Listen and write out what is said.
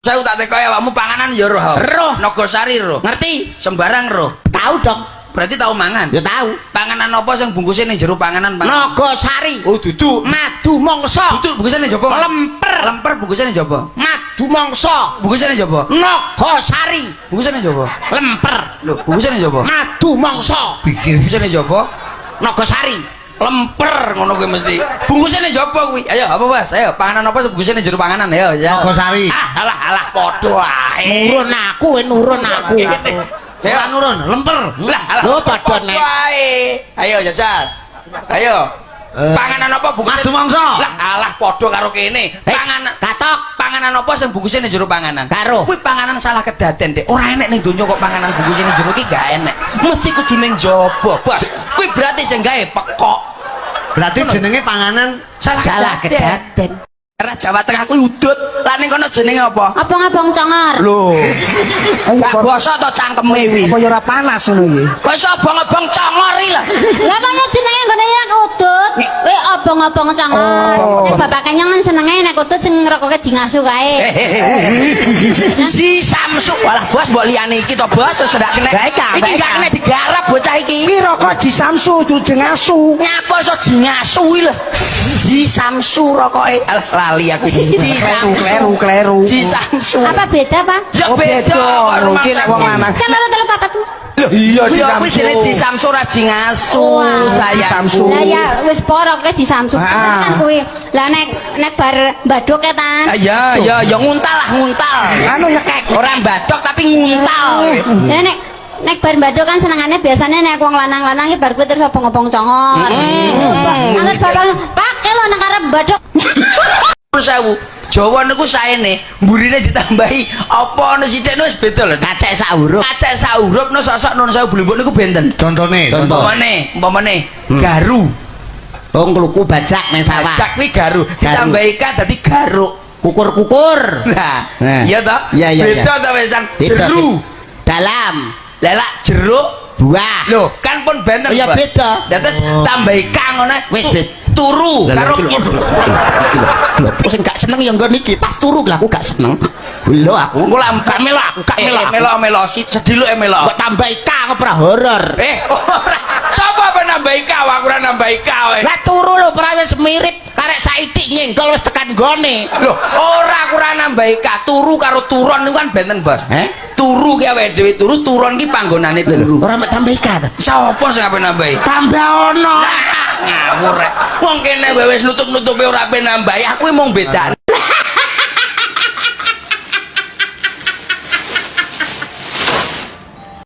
Saya tak teko ya, kamu panganan ya roh. Roh. Nogosari roh. Ngerti? Sembarang roh. Tahu dong. Berarti tahu mangan. Ya tahu. Panganan apa sing bungkusnya ning jero panganan? Nogosari. Oh, duduk. Madu mongso. Duduk bungkusnya ning jaba. Lemper. Lemper bungkusnya ning jaba. Madu mongso. Bungkusnya ning jaba. Nogosari. Bungkusnya ning jaba. Lemper. Loh, bungkusnya ning jaba. Madu mongso. Bungkusnya ning jaba. Nogosari. Lemper ngono kuwi mesti. Bungkusnya ning jaba kuwi. Ayo, apa Mas? Ayo, panganan apa bungkusnya ning jero panganan ya. Nogosari. Ah, alah padha ae. Nurun aku, nurun aku. Ya nurun, lemper. Lah, lo padha nek. Ayo jajal. Ayo. Panganan apa bungkusnya? Madu mongso. Lah, alah padha karo kene. Panganan katok. Panganan apa sing bungkusnya ning jero panganan? Karo. Kuwi panganan salah kedaden, Dek. Ora enek ning donya kok panganan bungkusnya ning jero iki gak enek. Mesti kudu ning jaba, Bos. Kuwi berarti sing gawe pekok. Berarti jenenge panganan Salah kedaden. Daerah Jawa Tengah kuwi udut. Lah ning kono jenenge apa? Abang-abang congor. Lho. Gak basa to cangkeme wi. apa ya ora panas ngono iki. Basa abang-abang congor iki lah. Lah maknya jenenge nggone yak udut. Kowe abang-abang congor. Nek bapak kenyang kan senenge nek udut sing ngrokoke jingasu kae. Si Samsu. Walah bos mbok liyane iki to bos wis ndak kena. Iki gak kena digarap bocah iki. Iki rokok Ji Samsu jujeng asu. Nyapa iso jingasu iki lho. Ji Samsu rokoke. Alah lali aku. Ji Samsu. Kleru. Ji Samsu. Apa beda, Pak? Ya Oh, beda. Iki nek wong lanang. Kan loro telu papat tuh. Iya Ji Ya kuwi Samsu. jenenge Ji Samsu ra jingasu Wah. sayangku. Lah ya wis porok ke di Samsung. Ah. Kan kuwi. Lah nek bar mbaduk ya ta. Ya nguntal lah nguntal. Anu nyekek. Orang badok tapi nguntal. Lah nek bar mbaduk kan senengane biasane nek wong lanang-lanang iki bar kuwi terus obong-obong congor. Anget bapak, Pak, lho nang arep mbaduk. Sewu Jawa niku saene mburine ditambahi apa ana sithik wis beda lho. Kacek sak huruf. Kacek sak huruf no sosok nun sewu blembok niku benten. Contone. Contoh. Umpamane garu. Oh ngluku bajak nang sawah. Bajak kuwi garu ditambahi ka dadi garuk. Kukur-kukur. Nah, Nah. iya toh? Iya, iya, Beda iya. to wesan. Beda, Jeru. Dalam. Lelak jeruk. Buah. Loh, kan pun benten. Oh, iya, Bos. beda. Dados tambahi ka ngono. Wis, wis. Turu karo Iki lho sing gak seneng ya nggon iki. Pas turu lah aku gak seneng. Lho aku. engko lah gak melo aku, gak melo sediluk melo. Kok tambah ika ora horor. Ora. Sapa ben nambahi ka, aku ora nambahi ka wae. Lah turu lho ora wis mirip karek saiki nyenggol wis tekan gone. Lho, ora aku ora nambahi ka, turu karo turon niku kan benten, Bos. Turu ki awake dhewe turu, turon ki panggonane turu. Ora mek tambah ika ta. Sapa sing ape nambahi? Tambah ono. Ngawur rek. Wong kene wis nutup-nutupe ora ape nambahi, aku mung bedane.